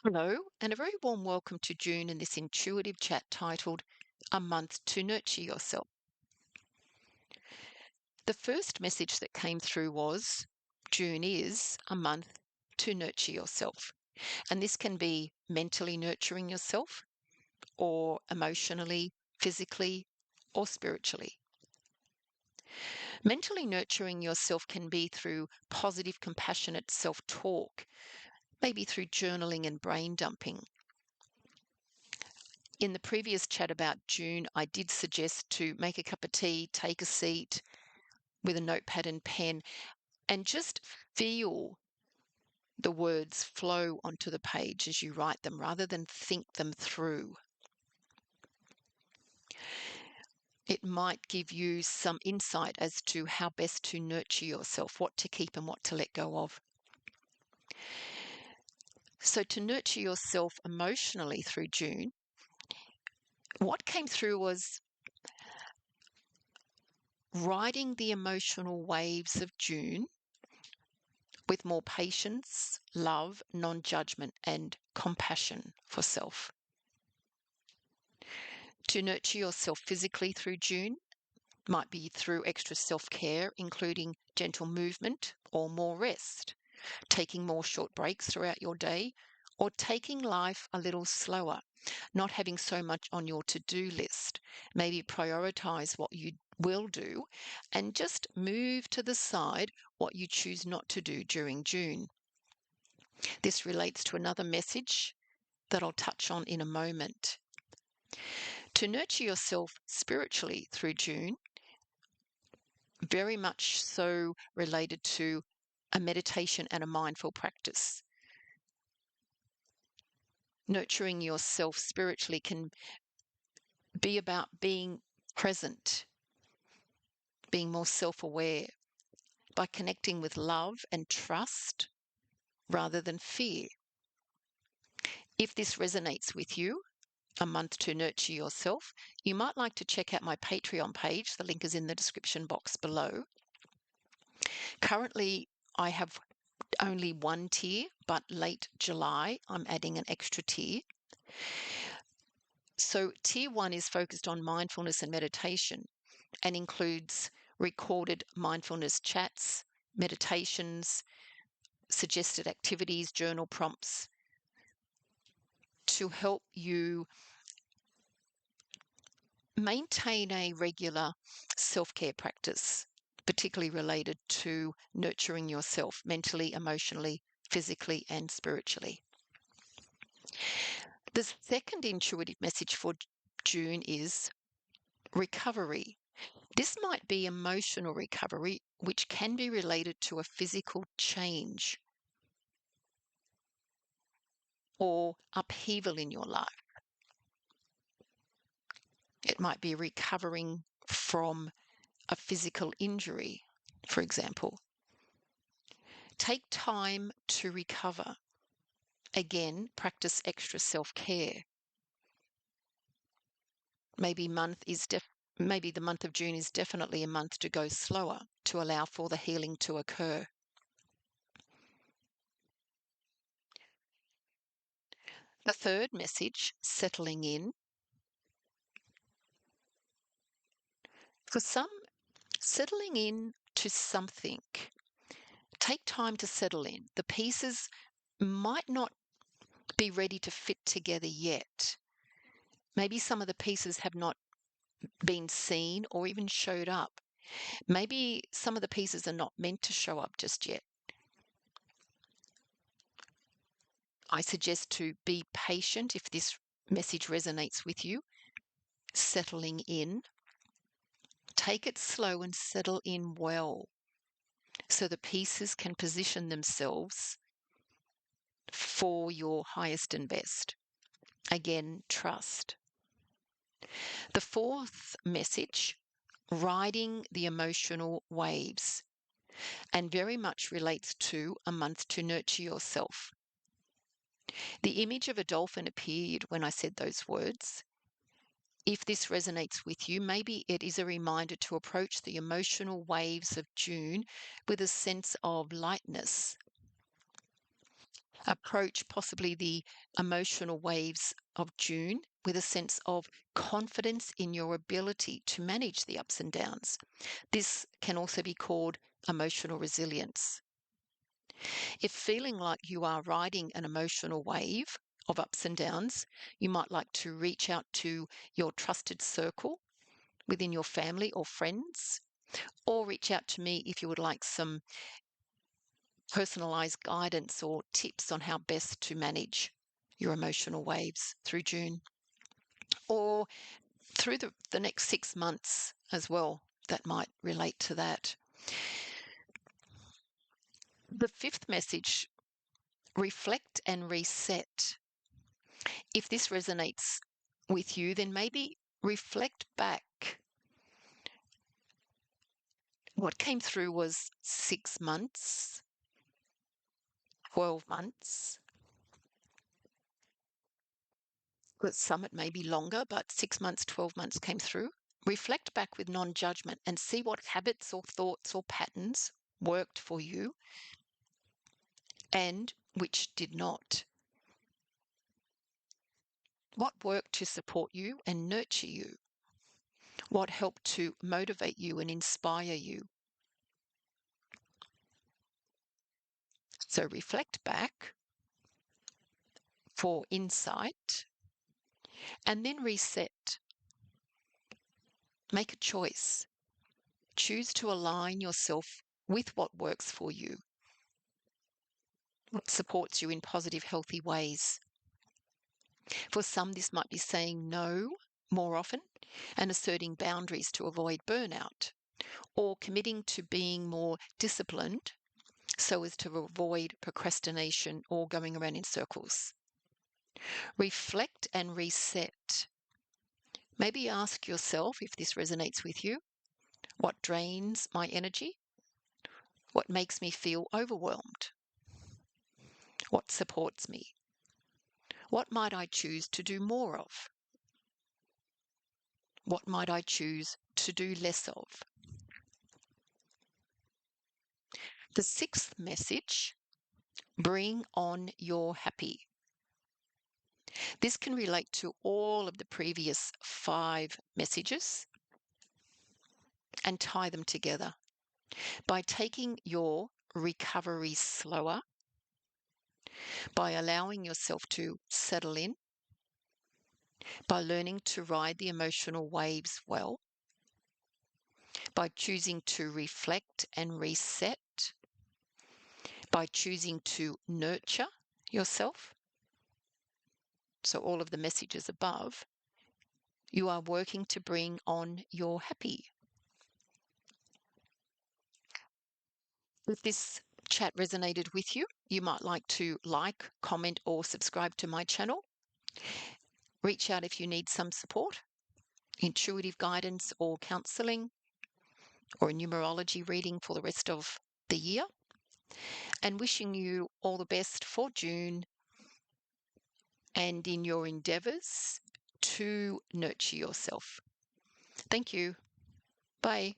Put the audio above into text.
Hello, and a very warm welcome to June in this intuitive chat titled A Month to Nurture Yourself. The first message that came through was June is a month to nurture yourself. And this can be mentally nurturing yourself, or emotionally, physically, or spiritually. Mentally nurturing yourself can be through positive, compassionate self talk, maybe through journaling and brain dumping. In the previous chat about June, I did suggest to make a cup of tea, take a seat with a notepad and pen, and just feel the words flow onto the page as you write them rather than think them through. It might give you some insight as to how best to nurture yourself, what to keep and what to let go of. So, to nurture yourself emotionally through June, what came through was riding the emotional waves of June with more patience, love, non-judgment, and compassion for self. To nurture yourself physically through June might be through extra self-care, including gentle movement or more rest, taking more short breaks throughout your day, or taking life a little slower, not having so much on your to-do list. Maybe prioritize what you will do and just move to the side what you choose not to do during June. This relates to another message that I'll touch on in a moment. To nurture yourself spiritually through June, very much so related to a meditation and a mindful practice. Nurturing yourself spiritually can be about being present, being more self-aware, by connecting with love and trust rather than fear. If this resonates with you, a month to nurture yourself, you might like to check out my Patreon page. The link is in the description box below. Currently, I have only one tier, but late July, I'm adding an extra tier. So tier 1 is focused on mindfulness and meditation and includes recorded mindfulness chats, meditations, suggested activities, journal prompts to help you maintain a regular self-care practice, particularly related to nurturing yourself mentally, emotionally, physically, and spiritually. The second intuitive message for June is recovery. This might be emotional recovery, which can be related to a physical change or upheaval in your life. It might be recovering from a physical injury, for example. Take time to recover. Again, practice extra self-care. Maybe the month of June is definitely a month to go slower to allow for the healing to occur. The third message, settling in. For some, settling in to something. Take time to settle in. The pieces might not be ready to fit together yet. Maybe some of the pieces have not been seen or even showed up. Maybe some of the pieces are not meant to show up just yet. I suggest to be patient if this message resonates with you. Settling in. Take it slow and settle in well so the pieces can position themselves for your highest and best. Again, trust. The fourth message, riding the emotional waves, and very much relates to a month to nurture yourself. The image of a dolphin appeared when I said those words. If this resonates with you, maybe it is a reminder to approach the emotional waves of June with a sense of lightness. Approach possibly the emotional waves of June with a sense of confidence in your ability to manage the ups and downs. This can also be called emotional resilience. If feeling like you are riding an emotional wave of ups and downs, you might like to reach out to your trusted circle within your family or friends, or reach out to me if you would like some personalized guidance or tips on how best to manage your emotional waves through June or through the next 6 months as well. That might relate to that. The fifth message, reflect and reset. If this resonates with you, then maybe reflect back. What came through was 6 months, 12 months. With some, it may be longer, but 6 months, 12 months came through. Reflect back with non judgment and see what habits or thoughts or patterns worked for you and which did not. What worked to support you and nurture you? What helped to motivate you and inspire you? So reflect back for insight and then reset. Make a choice. Choose to align yourself with what works for you, what supports you in positive, healthy ways. For some, this might be saying no more often and asserting boundaries to avoid burnout, or committing to being more disciplined so as to avoid procrastination or going around in circles. Reflect and reset. Maybe ask yourself, if this resonates with you, what drains my energy? What makes me feel overwhelmed? What supports me? What might I choose to do more of? What might I choose to do less of? The sixth message, bring on your happy. This can relate to all of the previous 5 messages and tie them together by taking your recovery slower, by allowing yourself to settle in, by learning to ride the emotional waves well, by choosing to reflect and reset, by choosing to nurture yourself. So all of the messages above, you are working to bring on your happy. If this chat resonated with you, you might like to like, comment, or subscribe to my channel. Reach out if you need some support, intuitive guidance or counselling, or a numerology reading for the rest of the year. And wishing you all the best for June and in your endeavours to nurture yourself. Thank you. Bye.